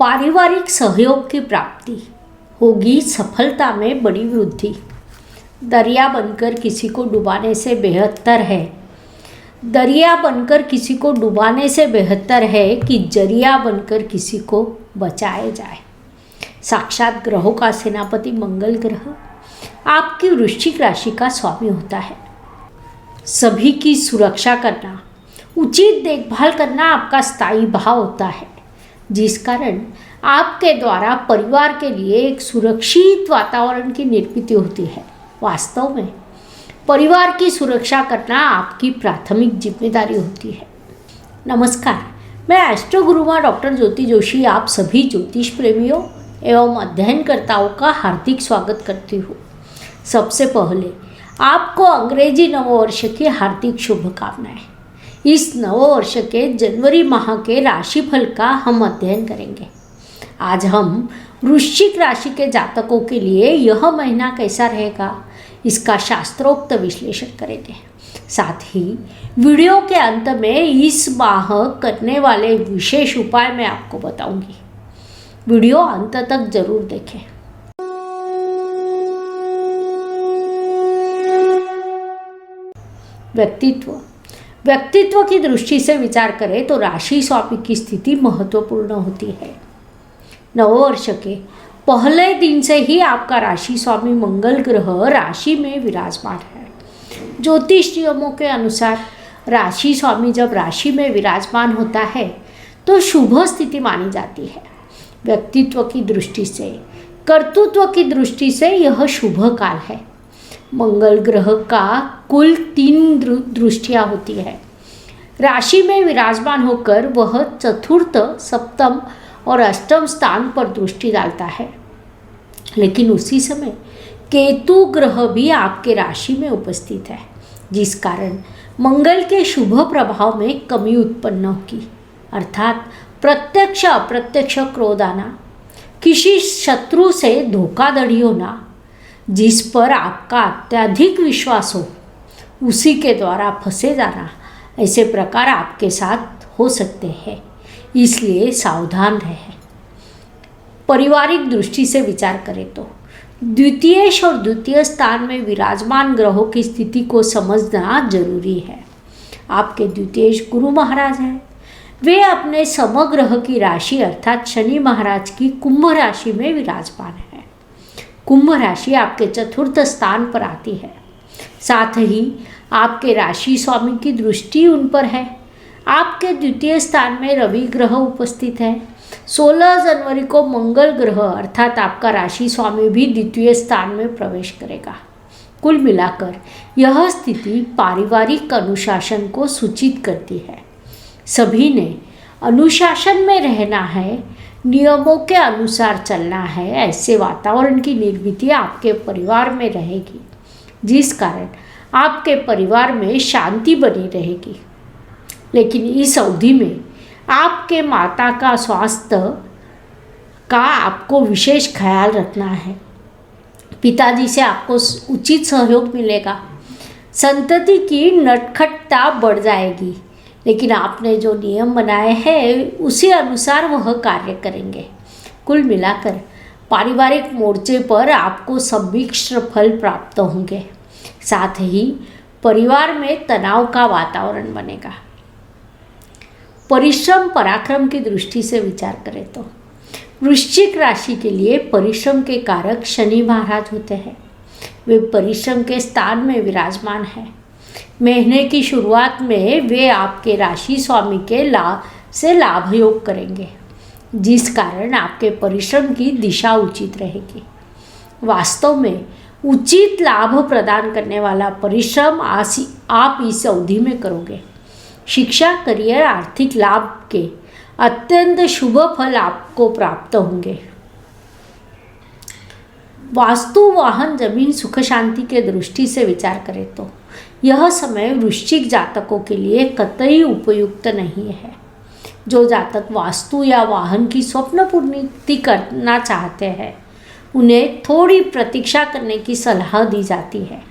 पारिवारिक सहयोग की प्राप्ति होगी, सफलता में बड़ी वृद्धि। दरिया बनकर किसी को डुबाने से बेहतर है दरिया बनकर किसी को डुबाने से बेहतर है कि जरिया बनकर किसी को बचाया जाए। साक्षात ग्रहों का सेनापति मंगल ग्रह आपकी वृश्चिक राशि का स्वामी होता है। सभी की सुरक्षा करना, उचित देखभाल करना आपका स्थायी भाव होता है, जिस कारण आपके द्वारा परिवार के लिए एक सुरक्षित वातावरण की निर्मित होती है। वास्तव में परिवार की सुरक्षा करना आपकी प्राथमिक जिम्मेदारी होती है। नमस्कार, मैं एस्ट्रो गुरुमा डॉक्टर ज्योति जोशी आप सभी ज्योतिष प्रेमियों एवं अध्ययनकर्ताओं का हार्दिक स्वागत करती हूँ। सबसे पहले आपको अंग्रेजी नववर्ष की हार्दिक शुभकामनाएं। इस नववर्ष के जनवरी माह के राशिफल का हम अध्ययन करेंगे। आज हम वृश्चिक राशि के जातकों के लिए यह महीना कैसा रहेगा, इसका शास्त्रोक्त विश्लेषण करेंगे। साथ ही वीडियो के अंत में इस माह करने वाले विशेष उपाय मैं आपको बताऊंगी। वीडियो अंत तक जरूर देखें। व्यक्तित्व की दृष्टि से विचार करें तो राशि स्वामी की स्थिति महत्वपूर्ण होती है। नववर्ष के पहले दिन से ही आपका राशि स्वामी मंगल ग्रह राशि में विराजमान है। ज्योतिष नियमों के अनुसार राशि स्वामी जब राशि में विराजमान होता है तो शुभ स्थिति मानी जाती है। व्यक्तित्व की दृष्टि से, कर्तृत्व की दृष्टि से यह शुभ काल है। मंगल ग्रह का कुल 3 दृष्टियाँ होती है। राशि में विराजमान होकर वह चतुर्थ, सप्तम और अष्टम स्थान पर दृष्टि डालता है। लेकिन उसी समय केतु ग्रह भी आपके राशि में उपस्थित है, जिस कारण मंगल के शुभ प्रभाव में कमी उत्पन्न होगी, अर्थात प्रत्यक्ष अप्रत्यक्ष क्रोध आना, किसी शत्रु से धोखाधड़ी होना, जिस पर आपका अत्यधिक विश्वास हो उसी के द्वारा फंसे जाना, ऐसे प्रकार आपके साथ हो सकते हैं। इसलिए सावधान रहें। पारिवारिक दृष्टि से विचार करें तो द्वितीयेश और द्वितीय स्थान में विराजमान ग्रहों की स्थिति को समझना जरूरी है। आपके द्वितीयेश गुरु महाराज हैं। वे अपने समग्रह की राशि अर्थात शनि महाराज की कुंभ राशि में विराजमान है। कुंभ राशि आपके चतुर्थ स्थान पर आती है। साथ ही आपके राशि स्वामी की दृष्टि उन पर है। आपके द्वितीय स्थान में रवि ग्रह उपस्थित है। 16 जनवरी को मंगल ग्रह अर्थात आपका राशि स्वामी भी द्वितीय स्थान में प्रवेश करेगा। कुल मिलाकर यह स्थिति पारिवारिक अनुशासन को सूचित करती है। सभी ने अनुशासन में रहना है, नियमों के अनुसार चलना है। ऐसे वातावरण की निर्मित आपके परिवार में रहेगी, जिस कारण आपके परिवार में शांति बनी रहेगी। लेकिन इस अवधि में आपके माता का स्वास्थ्य का आपको विशेष ख्याल रखना है। पिताजी से आपको उचित सहयोग मिलेगा। संतति की नटखटता बढ़ जाएगी, लेकिन आपने जो नियम बनाए हैं उसी अनुसार वह कार्य करेंगे। कुल मिलाकर पारिवारिक मोर्चे पर आपको सम्मिश्र फल प्राप्त होंगे। साथ ही परिवार में तनाव का वातावरण बनेगा। परिश्रम पराक्रम की दृष्टि से विचार करें तो वृश्चिक राशि के लिए परिश्रम के कारक शनि महाराज होते हैं। वे परिश्रम के स्थान में विराजमान हैं। महीने की शुरुआत में वे आपके राशि स्वामी के लाभ योग करेंगे, जिस कारण आपके परिश्रम की दिशा उचित रहेगी। वास्तव में उचित लाभ प्रदान करने वाला परिश्रम आप इस अवधि में करोगे। शिक्षा, करियर, आर्थिक लाभ के अत्यंत शुभ फल आपको प्राप्त होंगे। वास्तु, वाहन, जमीन, सुख शांति के दृष्टि से विचार करें तो यह समय वृश्चिक जातकों के लिए कतई उपयुक्त नहीं है। जो जातक वास्तु या वाहन की स्वप्न पूर्ति करना चाहते हैं, उन्हें थोड़ी प्रतीक्षा करने की सलाह दी जाती है।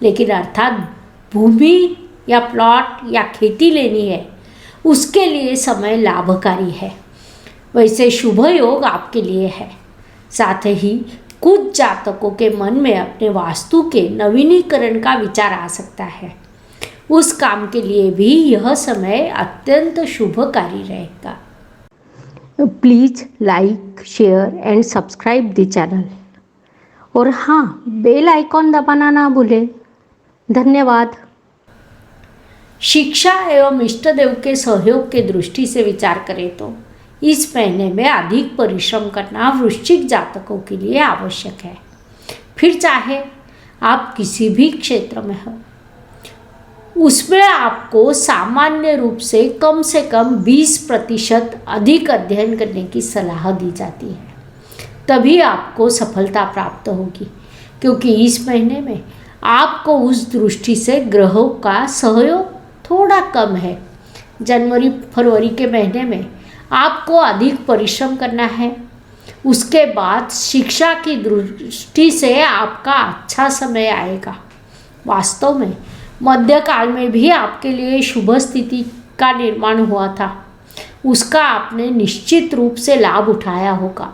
लेकिन अर्थात भूमि या प्लॉट या खेती लेनी है, उसके लिए समय लाभकारी है। वैसे शुभ योग आपके लिए है। साथ ही कुछ जातकों के मन में अपने वास्तु के नवीनीकरण का विचार आ सकता है। उस काम के लिए भी यह समय अत्यंत शुभकारी रहेगा। Please like, share and subscribe the channel. और हाँ, बेल आइकॉन दबाना ना भूलें। धन्यवाद। शिक्षा एवं इष्ट देव के सहयोग के दृष्टि से विचार करें तो इस महीने में अधिक परिश्रम करना वृश्चिक जातकों के लिए आवश्यक है। फिर चाहे आप किसी भी क्षेत्र में हो, उसमें आपको सामान्य रूप से कम 20% अधिक अध्ययन करने की सलाह दी जाती है। तभी आपको सफलता प्राप्त होगी, क्योंकि इस महीने में आपको उस दृष्टि से ग्रहों का सहयोग थोड़ा कम है। जनवरी फरवरी के महीने में आपको अधिक परिश्रम करना है। उसके बाद शिक्षा की दृष्टि से आपका अच्छा समय आएगा। वास्तव में मध्यकाल में भी आपके लिए शुभ स्थिति का निर्माण हुआ था, उसका आपने निश्चित रूप से लाभ उठाया होगा।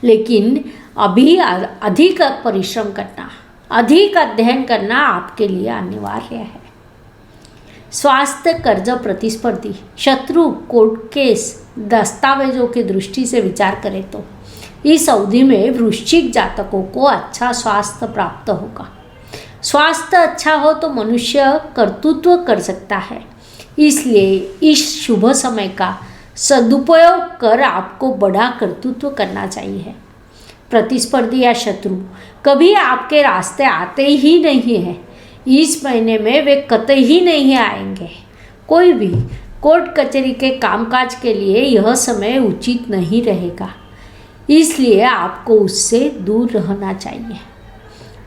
लेकिन अभी अधिक परिश्रम करना, अधिक अध्ययन करना आपके लिए अनिवार्य है। स्वास्थ्य, कर्ज, प्रतिस्पर्धी, शत्रु, कोर्ट केस, दस्तावेजों की दृष्टि से विचार करें तो इस अवधि में वृश्चिक जातकों को अच्छा स्वास्थ्य प्राप्त होगा। स्वास्थ्य अच्छा हो तो मनुष्य कर्तृत्व कर सकता है। इसलिए इस शुभ समय का सदुपयोग कर आपको बड़ा कर्तृत्व करना चाहिए। प्रतिस्पर्धी या शत्रु कभी आपके रास्ते आते ही नहीं हैं। इस महीने में वे कतई ही नहीं आएंगे। कोई भी कोर्ट कचहरी के कामकाज के लिए यह समय उचित नहीं रहेगा, इसलिए आपको उससे दूर रहना चाहिए।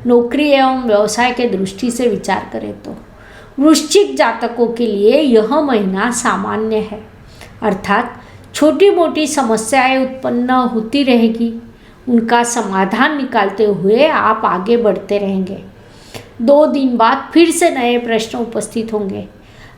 नौकरी एवं व्यवसाय के दृष्टि से विचार करें तो वृश्चिक जातकों के लिए यह महीना सामान्य है, अर्थात छोटी मोटी समस्याएं उत्पन्न होती रहेगी। उनका समाधान निकालते हुए आप आगे बढ़ते रहेंगे। 2 दिन बाद फिर से नए प्रश्न उपस्थित होंगे,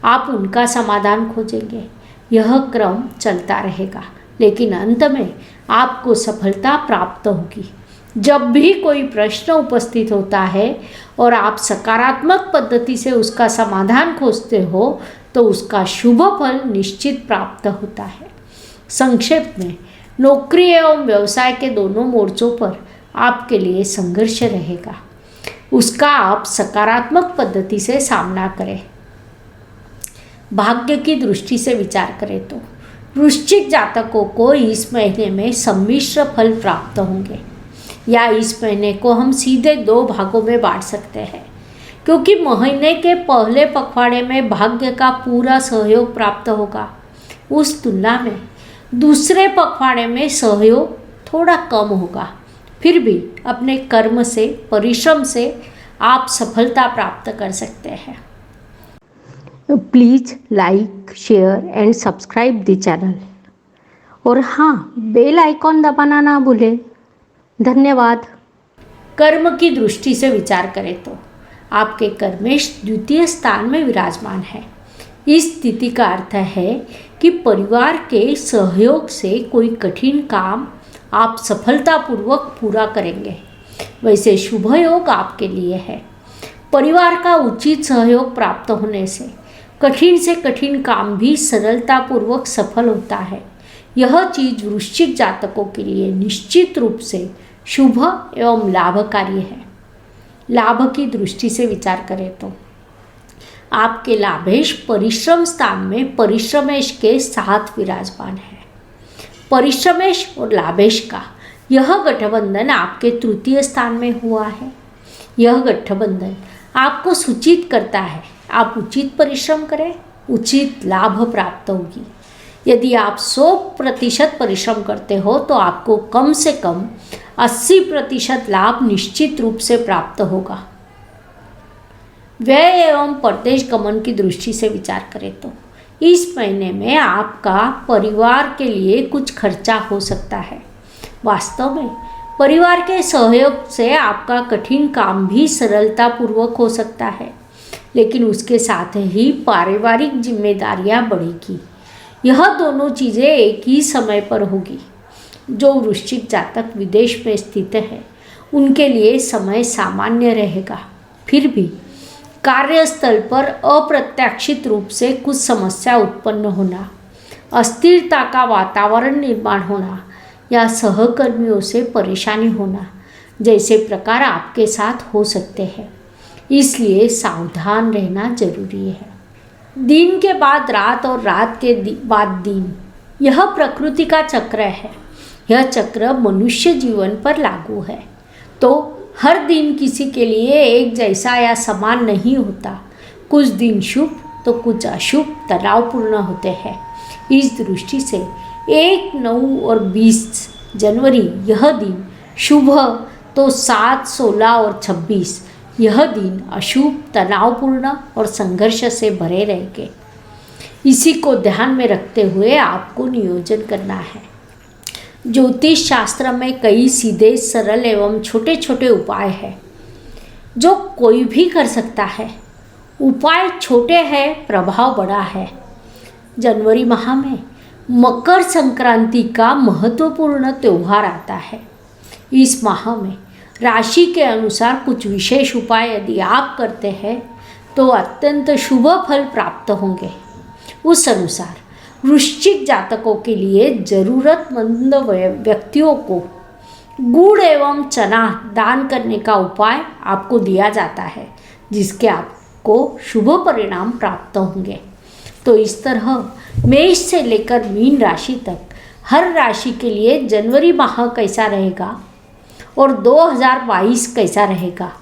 आप उनका समाधान खोजेंगे। यह क्रम चलता रहेगा, लेकिन अंत में आपको सफलता प्राप्त होगी। जब भी कोई प्रश्न उपस्थित होता है और आप सकारात्मक पद्धति से उसका समाधान खोजते हो तो उसका शुभ फल निश्चित प्राप्त होता है। संक्षेप में, नौकरी एवं व्यवसाय के दोनों मोर्चों पर आपके लिए संघर्ष रहेगा। उसका आप सकारात्मक पद्धति से सामना करें। भाग्य की दृष्टि से विचार करें तो वृश्चिक जातकों को इस महीने में सम्मिश्र फल प्राप्त होंगे, या इस महीने को हम सीधे 2 भागों में बांट सकते हैं, क्योंकि महीने के पहले पखवाड़े में भाग्य का पूरा सहयोग प्राप्त होगा। उस तुलना में दूसरे पखवाड़े में सहयोग थोड़ा कम होगा। फिर भी अपने कर्म से, परिश्रम से आप सफलता प्राप्त कर सकते हैं। Please like, share and subscribe the channel. और हाँ, बेल आइकॉन दबाना ना भूलें। धन्यवाद। कर्म की दृष्टि से विचार करें तो आपके कर्मेश द्वितीय स्थान में विराजमान है। इस स्थिति का अर्थ है कि परिवार के सहयोग से कोई कठिन काम आप सफलतापूर्वक पूरा करेंगे। वैसे शुभ योग आपके लिए है। परिवार का उचित सहयोग प्राप्त होने से कठिन काम भी सरलतापूर्वक सफल होता है। यह चीज वृश्चिक जातकों के लिए निश्चित रूप से शुभ एवं लाभकारी है। लाभ की दृष्टि से विचार करें तो आपके लाभेश परिश्रम स्थान में परिश्रमेश के साथ विराजमान है। परिश्रमेश और लाभेश का यह गठबंधन आपके तृतीय स्थान में हुआ है। यह गठबंधन आपको सूचित करता है आप उचित परिश्रम करें, उचित लाभ प्राप्त होगी। यदि आप 100% परिश्रम करते हो तो आपको कम से कम 80% लाभ निश्चित रूप से प्राप्त होगा। व्यय एवं परदेश गमन की दृष्टि से विचार करें तो इस महीने में आपका परिवार के लिए कुछ खर्चा हो सकता है। वास्तव में परिवार के सहयोग से आपका कठिन काम भी सरलतापूर्वक हो सकता है, लेकिन उसके साथ ही पारिवारिक जिम्मेदारियां बढ़ेगी। यह दोनों चीज़ें एक ही समय पर होगी। जो वृश्चिक जातक विदेश में स्थित है उनके लिए समय सामान्य रहेगा। फिर भी कार्यस्थल पर अप्रत्याशित रूप से कुछ समस्या उत्पन्न होना, अस्थिरता का वातावरण निर्माण होना या सहकर्मियों से परेशानी होना जैसे प्रकार आपके साथ हो सकते हैं। इसलिए सावधान रहना जरूरी है। दिन के बाद रात और रात के बाद दिन, यह प्रकृति का चक्र है। यह चक्र मनुष्य जीवन पर लागू है। तो हर दिन किसी के लिए एक जैसा या समान नहीं होता। कुछ दिन शुभ तो कुछ अशुभ तनावपूर्ण होते हैं। इस दृष्टि से 1, 9 और 20 जनवरी यह दिन शुभ तो 7, 16 और 26 यह दिन अशुभ, तनावपूर्ण और संघर्ष से भरे रहेंगे। इसी को ध्यान में रखते हुए आपको नियोजन करना है। ज्योतिष शास्त्र में कई सीधे, सरल एवं छोटे छोटे उपाय हैं जो कोई भी कर सकता है। उपाय छोटे हैं, प्रभाव बड़ा है। जनवरी माह में मकर संक्रांति का महत्वपूर्ण त्यौहार आता है। इस माह में राशि के अनुसार कुछ विशेष उपाय यदि आप करते हैं तो अत्यंत शुभ फल प्राप्त होंगे। उस अनुसार वृश्चिक जातकों के लिए जरूरतमंद व्यक्तियों को गुड़ एवं चना दान करने का उपाय आपको दिया जाता है, जिसके आपको शुभ परिणाम प्राप्त होंगे। तो इस तरह मेष से लेकर मीन राशि तक हर राशि के लिए जनवरी माह कैसा रहेगा और 2022 कैसा रहेगा,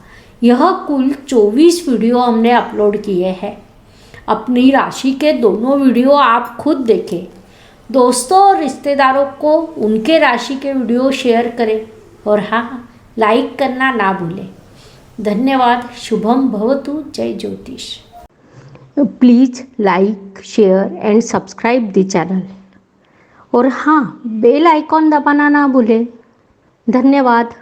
यह कुल 24 वीडियो हमने अपलोड किए हैं। अपनी राशि के दोनों वीडियो आप खुद देखें। दोस्तों और रिश्तेदारों को उनके राशि के वीडियो शेयर करें और हाँ, लाइक करना ना भूलें। धन्यवाद। शुभम भवतु। जय ज्योतिष। Please like, share and subscribe the channel और हाँ, बेल आइकॉन दबाना ना भूलें। धन्यवाद।